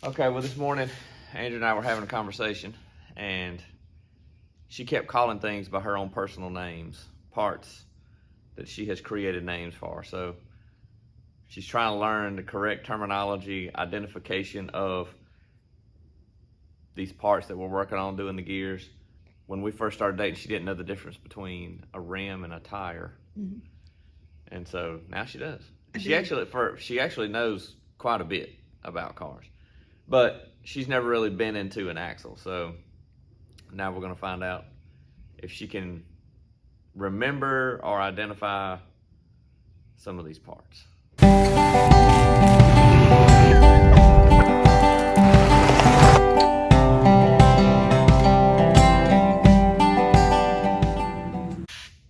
Okay, well, this morning, Andrea and I were having a conversation, and she kept calling things by her own personal names, parts that she has created names for. So she's trying to learn the correct terminology, identification of these parts that we're working on doing the gears. When we first started dating, she didn't know the difference between a rim and a tire. Mm-hmm. And so now she does. She actually knows quite a bit about cars. But she's never really been into an axle, so now we're going to find out if she can remember or identify some of these parts.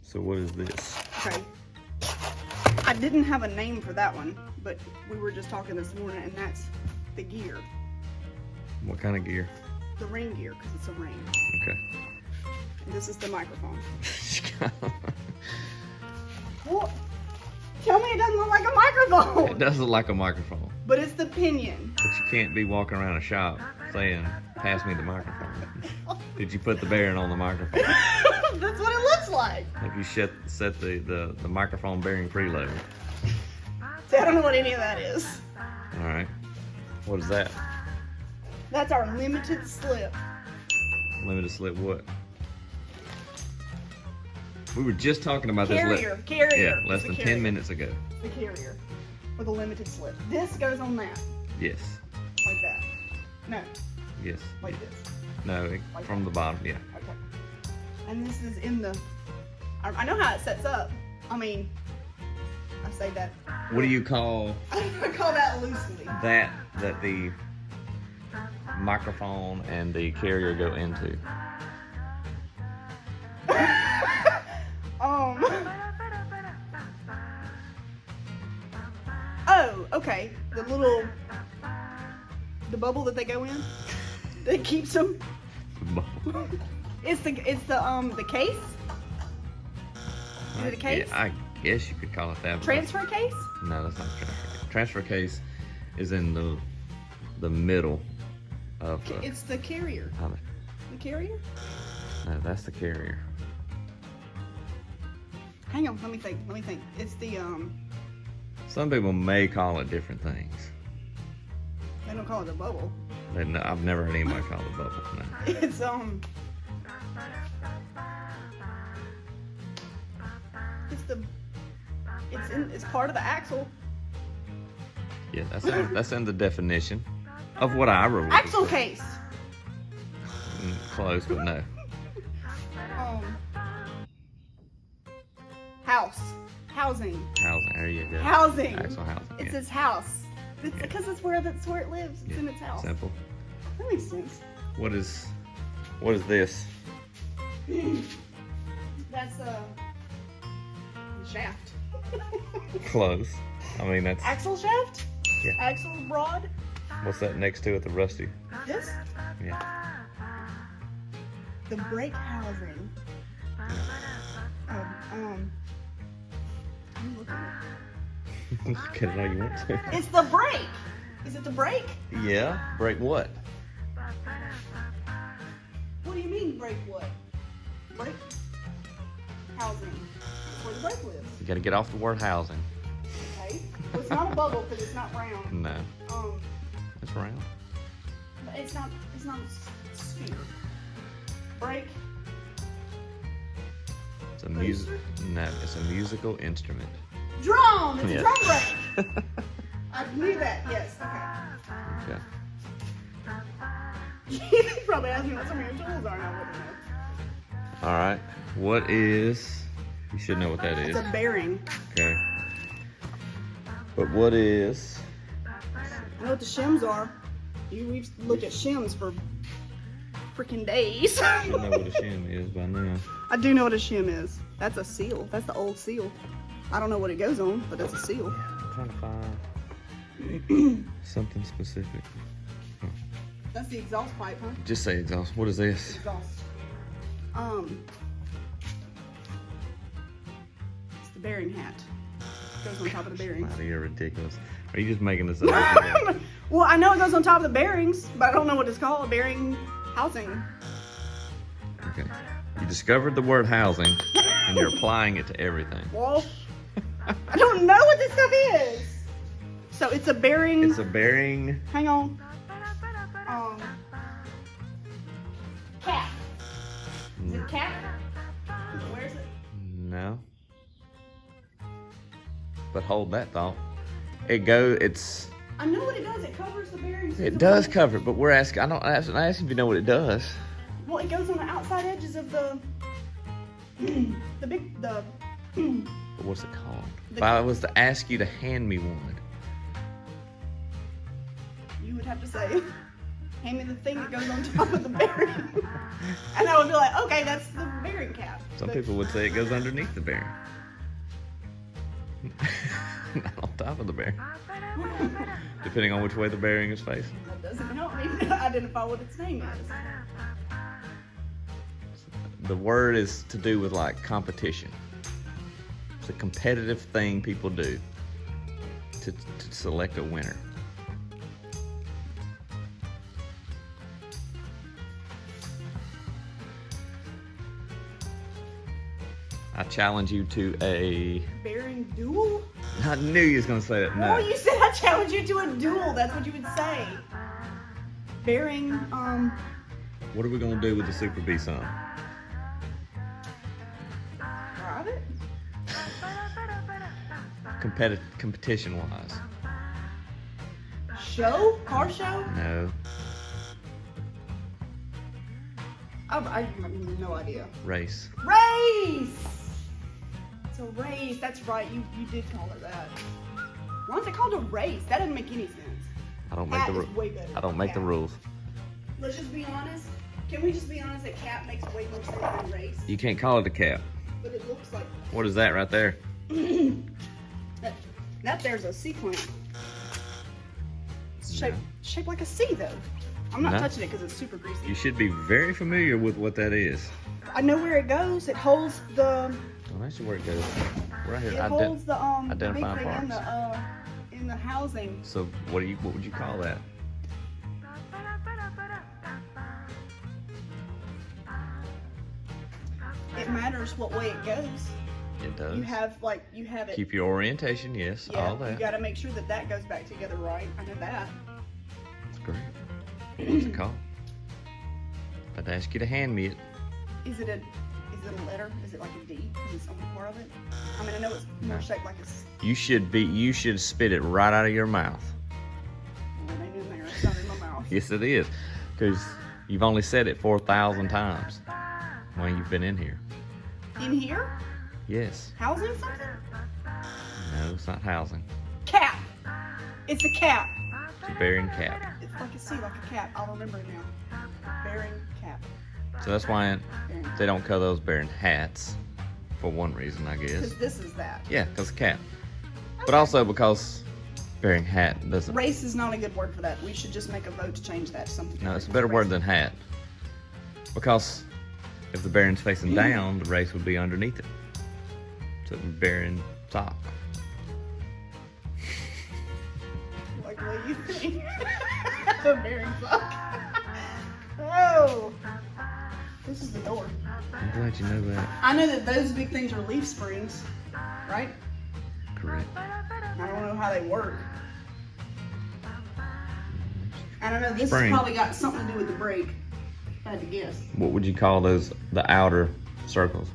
So what is this? Okay. I didn't have a name for that one, but we were just talking this morning, and that's the gear. What kind of gear? The ring gear, because it's a ring. Okay. And this is the microphone. Well, tell me it doesn't look like a microphone. It does look like a microphone. But it's the pinion. But you can't be walking around a shop saying, pass me the microphone. Did you put the bearing on the microphone? That's what it looks like. Have you set the microphone bearing preload? See, I don't know what any of that is. All right. What is that? That's our limited slip. Limited slip what? We were just talking about Carrier. this. Carrier. Yeah, less than 10 minutes ago. The carrier with a limited slip. This goes on that. Yes. Like that. No. Yes. Like this. No, Like from that. the bottom, yeah. Okay. And this is in the, I know how it sets up. I mean, I say that. What do you call I call that loosely. that the microphone and the carrier go into? Oh, okay. The bubble that they go in, that keeps them. It's the case. Is it a case? Yeah, I guess you could call it that. Transfer case? No, that's not a transfer case. Transfer case is in the middle of the. It's the carrier. The carrier? No, that's the carrier. Hang on, let me think. It's the Some people may call it different things. They don't call it a bubble. I've never heard anybody call it a bubble. No. It's part of the axle. Yeah, that's in the definition of what I wrote. Axle case. Close, but no. Housing. There you go. Housing. Axle housing. It's yeah. its house. It's because it's where it lives. It's in its house. Simple. That makes sense. What is this? That's a shaft. Close. I mean that's. Axle shaft? Yeah. Axle rod? What's that next to it? The rusty. This? Yeah. The brake housing. Get it how you want to. It's the brake. Is it the brake? Yeah. Brake what? What do you mean brake what? Brake housing. That's where the brake lives. You gotta get off the word housing. Okay. Well, it's not a bubble because it's not round. No. It's round. But it's not a sphere. Brake. It's a music. No, it's a musical instrument. Drum! It's Yes. a drum brake! I knew that, yes, okay. You probably asked me what some of your tools are, and I wouldn't know. Alright. What is. You should know what that is. It's a bearing. Okay. But what is. I know what the shims are. We've looked at shims for freaking days. You know what a shim is by now. I do know what a shim is. That's a seal. That's the old seal. I don't know what it goes on, but that's a seal. I'm trying to find something specific. That's the exhaust pipe, huh? Just say exhaust. What is this? Exhaust. It's the bearing hat. Goes on top of the bearing. You're ridiculous. Are you just making this up? Well, I know it goes on top of the bearings, but I don't know what it's called. Bearing housing. Okay. You discovered the word housing, and you're applying it to everything. Well, I don't know what this stuff is. So it's a bearing. It's a bearing. Hang on. Cap. Is it cap? Where is it? No. But hold that thought. It's. I know what it does. It covers the bearings. It does cover it, but we're asking. I'm asking if you know what it does. Well, it goes on the outside edges of the big. But what's it called? If I was to ask you to hand me one, you would have to say, hand me the thing that goes on top of the bearing. And I would be like, okay, that's the bearing cap. Some people would say it goes underneath the bearing. Not on top of the bearing. Depending on which way the bearing is facing. That doesn't help me identify what its name is. The word is to do with like competition. It's a competitive thing people do to select a winner. I challenge you to a bearing duel? I knew you was gonna say that. No. Oh, you said I challenge you to a duel. That's what you would say. Bearing, What are we gonna do with the Super B song? drive it? Competition wise. Show? Car show? No. I have no idea. Race. Race! It's a race. That's right. You did call it that. Why is it called a race? That doesn't make any sense. I don't make Cat the is rules. way better I don't than make the cat. rules. Let's just be honest. Can we just be honest that cat makes way more sense than race? You can't call it a cap. But it looks like What is that right there? that there's a C clamp. It's shaped like a C though. I'm not No. touching it because it's super greasy. You should be very familiar with what that is. I know where it goes. It holds the. Well, that's where it goes. Right here. It holds the big identifying thing parts. in the housing. So what would you call that? It matters what way it goes. It does. You have it. Keep your orientation, yes, Yeah, all that. you got to make sure that goes back together right. I know that. That's great. What's it called? If I'd ask you to hand me it. Is it a letter? Is it like a D? Is it something part of it? I mean, I know it's more shaped like a. You should spit it right out of your mouth. Well, it ain't in there. It's not in my mouth. Yes, it is. Because you've only said it 4,000 times when you've been in here. In here? Yes. Housing something? No, it's not housing. Cap. It's a cap. It's a bearing cap. It's like a C, like a cap. I'll remember it now. Bearing cap. So that's why Bearing. they don't call those bearing hats. For one reason, I guess. Because this is that. Yeah, because cap. But also because bearing hat doesn't. Race is not a good word for that. We should just make a vote to change that to something. No, it's a better word than hat. Because if the bearing's facing down, the race would be underneath it. So it would be bearing top. Like what you think? The bearing sock. Oh. This is the door. I'm glad you know that. I know that those big things are leaf springs, right? Correct. I don't know how they work. I don't know. This Spring. has probably got something to do with the brake. If I had to guess. What would you call those, the outer circles?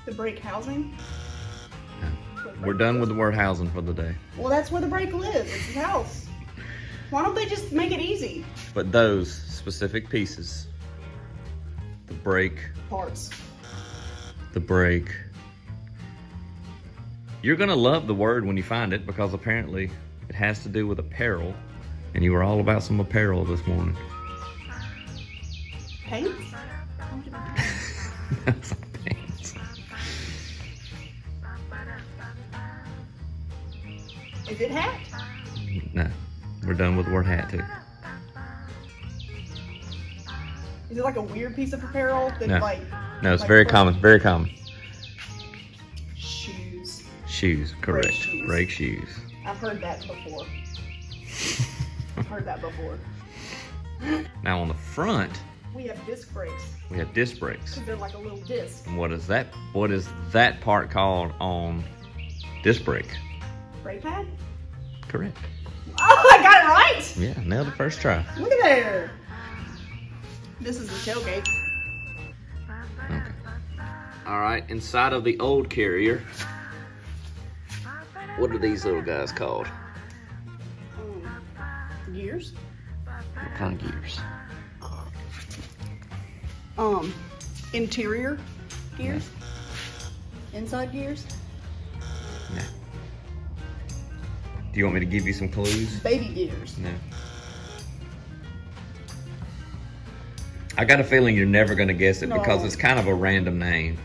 The brake housing? We're done with the word housing for the day. Well, that's where the brake lives. It's his house. Why don't they just make it easy? But those specific pieces, the brake, Parts. the brake. You're gonna love the word when you find it because apparently it has to do with apparel, and you were all about some apparel this morning. Paints? That's not pants. Is it hat? No, we're done with the word hat too. Is it like a weird piece of apparel that No. like? No, it's like very for common. Very common. Shoes. Shoes. shoes, correct. shoes. Brake shoes. I've heard that before. Heard that before. Now on the front, We have disc brakes. we have disc brakes. Because they're like a little disc. And what is that part called on disc brake? Brake pad? Correct. Oh, I got it right! Yeah, nailed it first try. Look at there. This is the tailgate. Okay. All right, inside of the old Carrier, what are these little guys called? Gears. What kind of gears? Interior gears. Inside gears. No. Do you want me to give you some clues? Baby gears. No. I got a feeling you're never going to guess it because No. it's kind of a random name.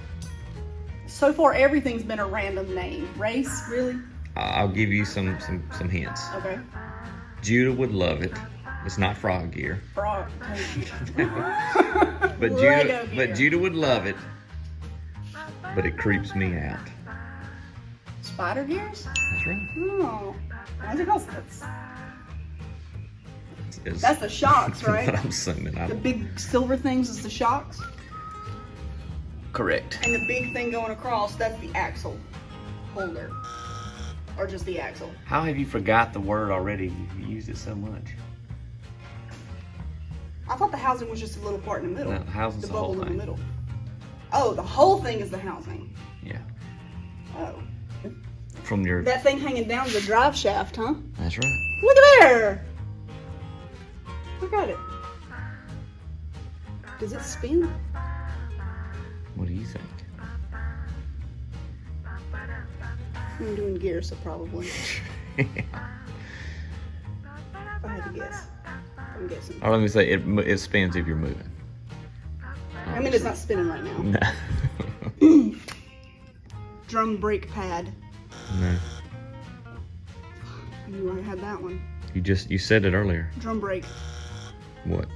So far, everything's been a random name. Race, really? I'll give you some hints. Okay. Judah would love it. It's not frog gear. Frog. But Lego gear. Judah would love it. But it creeps me out. Spider gears? That's right. Oh. What's it called? It's- That's the shocks, right? But I'm assuming. The big silver things is the shocks. Correct. And the big thing going across, that's the axle holder. Or just the axle. How have you forgot the word already? You used it so much. I thought the housing was just a little part in the middle. No, the housing's the whole bubble in thing. the middle. Oh, the whole thing is the housing. Yeah. Oh. From your. That thing hanging down is the drive shaft, huh? That's right. Look at there! Look at it. Does it spin? What do you think? I'm doing gears, so probably. If I had to guess. I'm guessing. Or let me say, it spins if you're moving. I mean, it's not spinning right now. No. Drum brake pad. No. I knew I had that one. You said it earlier. Drum brake. What?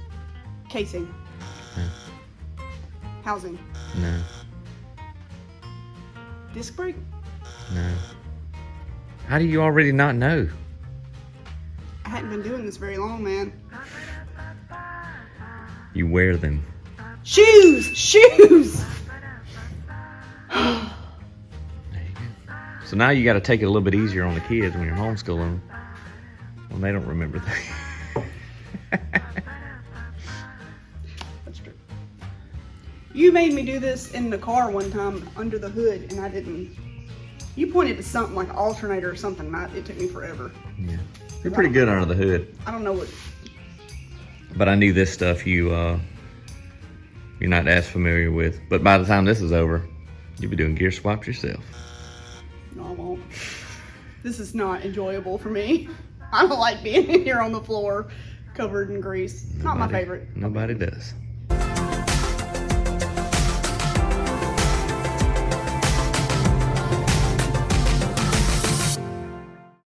Casing. No. Housing. No. Disc brake? No. How do you already not know? I hadn't been doing this very long, man. You wear them. Shoes! Shoes! There you go. So now you got to take it a little bit easier on the kids when you're homeschooling them. When they don't remember things. That's true. You made me do this in the car one time under the hood, and I didn't. You pointed to something like an alternator or something, and it took me forever. Yeah. You're pretty good under the hood. I don't know what. But I knew this stuff you're not as familiar with. But by the time this is over, you'll be doing gear swaps yourself. No, I won't. This is not enjoyable for me. I don't like being in here on the floor covered in grease. Not my favorite. Nobody does.